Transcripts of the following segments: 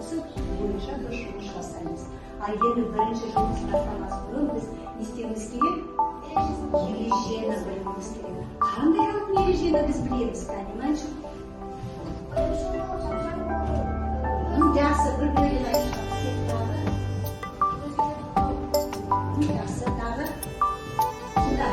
осы бойынша біз жұмыс жасаймыз. Ал енді бірінші жұмыс бастамас бұрын біз не істеуіміз керек? Ережені білуіміз керек. Қандай халықтың ережені біз білеміз, понимаешь? Жақсы, бір бөлген айтып жақсы, тағы. Сюда.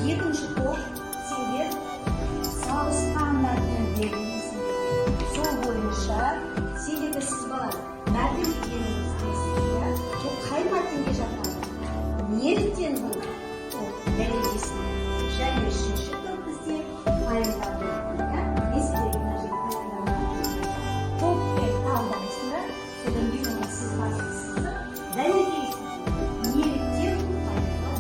Екінші топ сендер сауысқандардың берілмесін. Сол бойынша сендерді сызбалар. Мәтін дегеніміз білесіздер. Бұл қай мәтінге жатады? Неліктен бұл дәрежесіне? Және үшінші топ бізде пайымдауды. Не себебі мына жерде пайымдауды? Топпен талдайсыңдар, содан кейін оны сызбасыз дәлелдейсіңдер. Неліктен бұл пайымдау?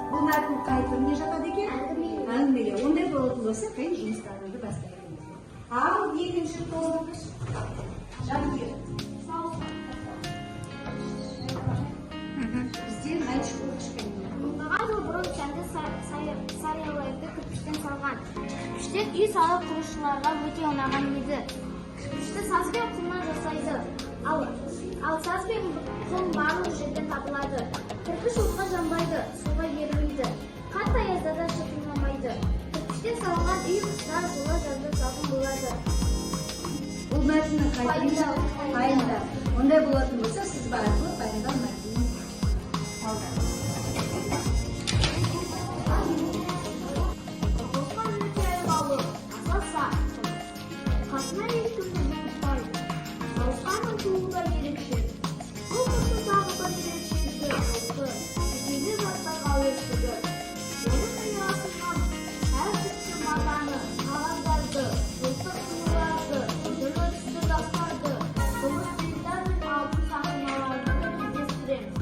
Бұл мәтін қай түріне жатады екен? Әңгімеле. Ондай болатын болса, қиын жұмыстарыңды бастаймыз. Ал екінші топ жанкүйер. Бізде мальчик кішкене. Мыңдаған жыл бұрын сәнді сараяларды кірпіштен салған. Кірпіштер үй салып құрушыларға өте ұнаған еді. Кірпішті саз бен құмнан жасайды. Ал саз бен құм барлық жерден табылады. Кірпіш отқа жанбайды, суға ерімейді. Қатты аязда да шытынамайды. Кірпіштен салынған үй қыстар жылы жазда салқын болады. Бұл мәтіннің пайымдау. Ондай болатын болса, сіз арқылы пайымдау мәтінін талдаңыз. Осман өте айлалы, аса сақ. Қасына ешкімді ұмытпайды. Сауысқанның туы да ерекше. Бұл қыздың тағы бір ерекшелігі осы. Екеуі жастарға өстігі. Оның ұясынан әр түсті матаны, қағаздарды, ұлттық туыларды, түрлі түсті тастарды, көмір титтер мен алтын сақиналарды да кездестіреміз.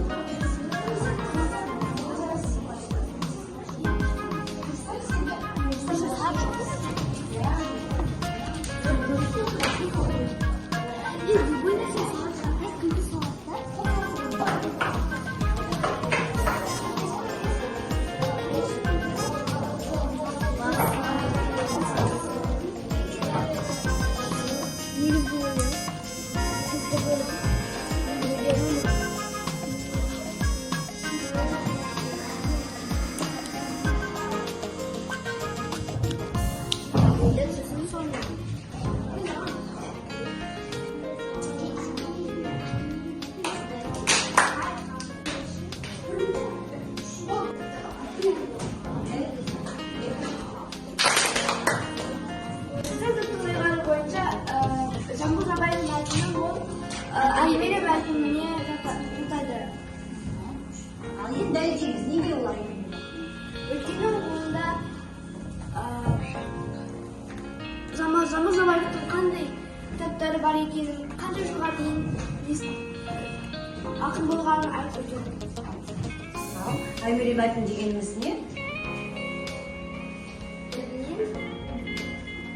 Әймелі мәтініне жатады. Ал енді дәлелдеңіз, неге олай? Өйткені онда Заман Жабаевтың қандай кітаптары бар екенін, қанша жылға дейін ақын болғанын айтып өтеді. Әймелі мәтін дегеніміз не?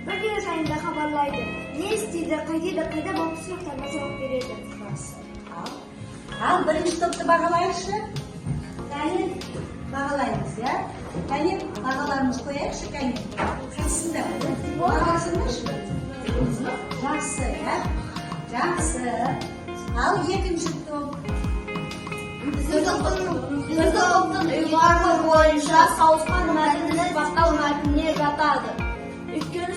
Бір күні сайында хабарлайды. Не істейді, қайда болып сұрақтарына жауап береді. Ал бірінші топты бағалайықшы. Кәне бағалаймыз, я? Кәне бағаларымыз қояйықшы, кәне. Қайсында? Бағасыңдаршы? Жақсы, я? Жақсы. Ал екінші топ. Біздің топтың ұйғарымы бойынша сауысқан мәтіні бастау мәтініне жатады. Өйткені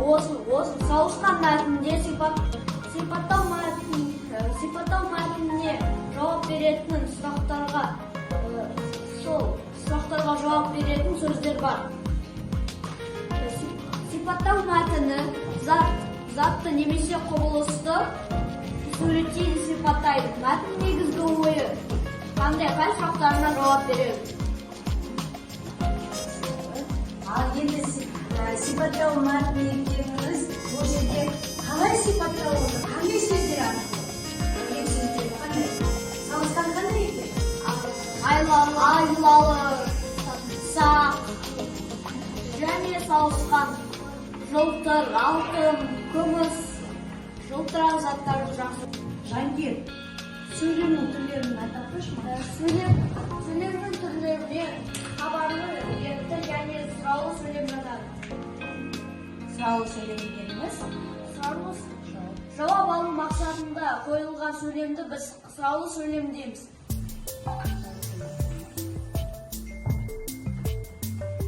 осы сауысқан мәтінде сипаттау мәтініне жауап беретін сұрақтарға жауап беретін сөздер бар. Сипаттау мәтіні затты немесе құбылысты суреттейді, сипаттайды. Мәтін негізгі ойы және фән сұрақтарына жауап береміз. Ал енді сипаттау мәтіндеріңіз бұл жерде қалай сипаттау olur? Қандай сөздер арқылы? Örnek сөздер қандай? Салыстан қандай екен? Айлалы, сақ, және сауысқан, жылтыр, алтын, күміс, жылтырақ заттарды жақсы. Жангер, сөйлемнің түрлерін атап қойшы ма? Сөйлемнің түрлеріне хабарлы, ерікті және сұраулы сөйлем жатады. Сұраулы сөйлем дегеніміз? Жауап алу мақсатында қойылған сөйлемді біз сұраулы сөйлем дейміз.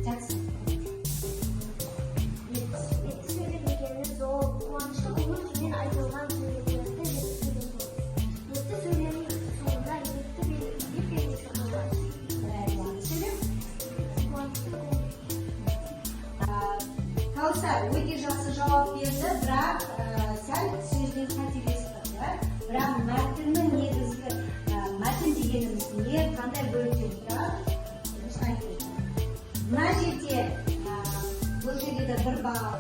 Жақсы. Ерікті сөйлем дегеніміз ол қуанышты көңіл-күймен айтылған сөйлемдерді ерікті сөйлемнің соңында ерікті белгісі қалады. Каусар өте жақсы жауап берді, бірақ сәл сөзден қателесті. Бірақ мәтіннің негізгі мәтін дегеніміз не, қандай бөліктен тұрады? Мына жерде бұл жерде де бір баға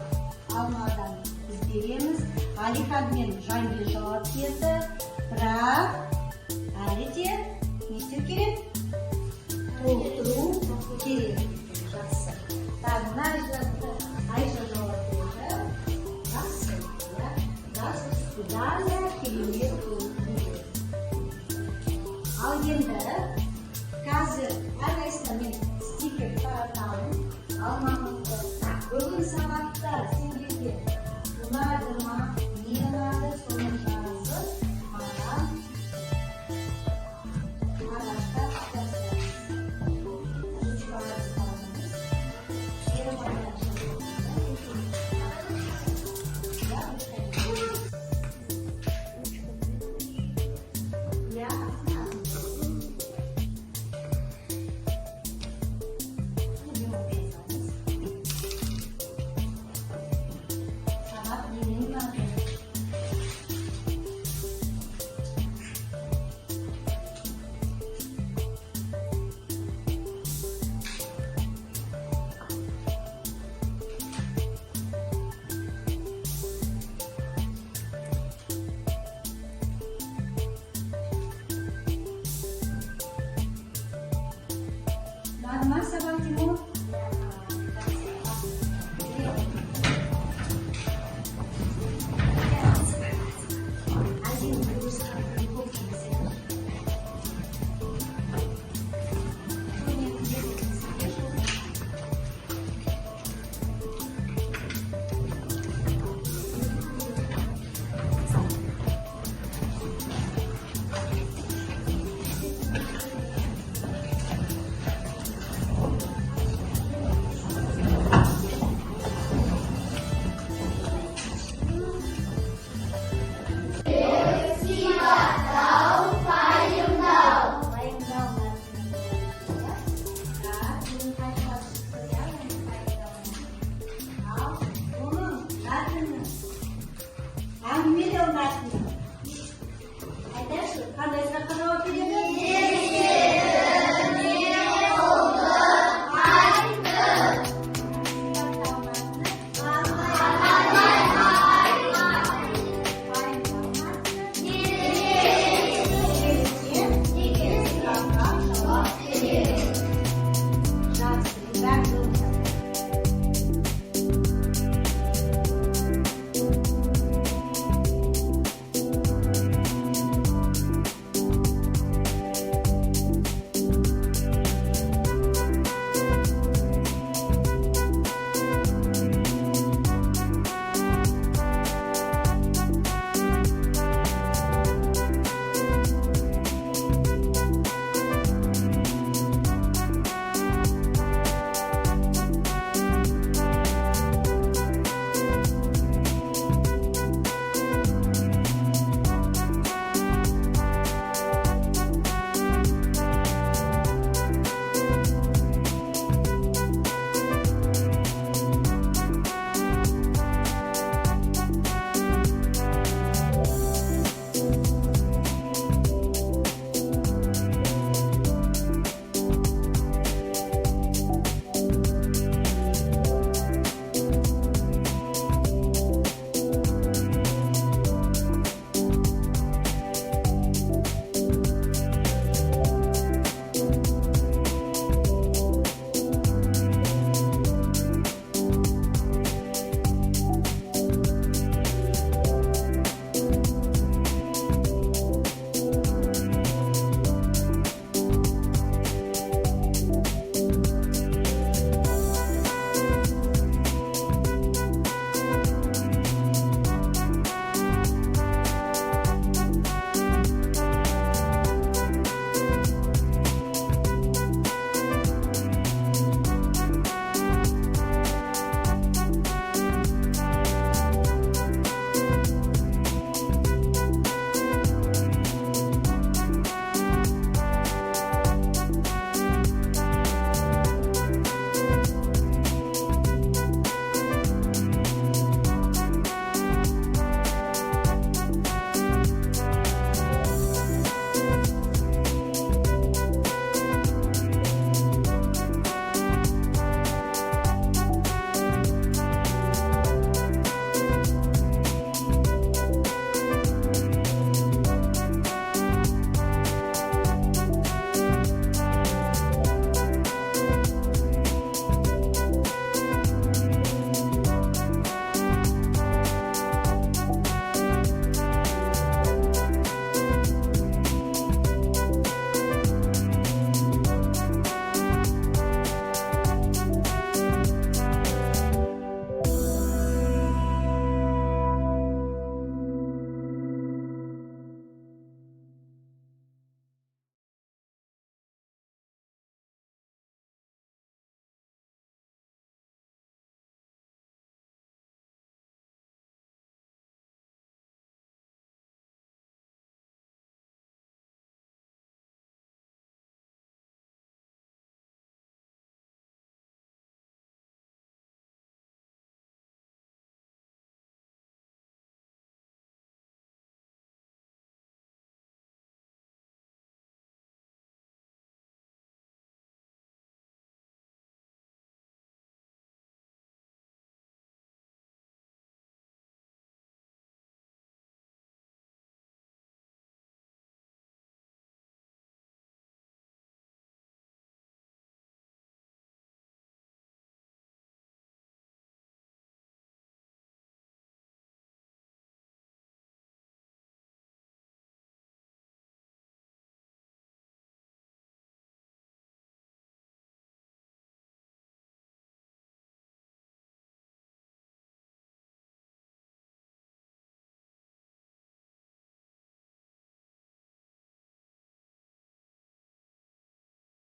алмадан біз береміз. Алихан мен Жангер жауап берді, бірақ әлі де не істеу керек? Толықтыру керек. Жақсы. Мына жерде Айша жауап берді. Жақсы. Далее келеміз толықтыру. Ал енді қазір әрқайсысына мен стикер таратамын. Алмаған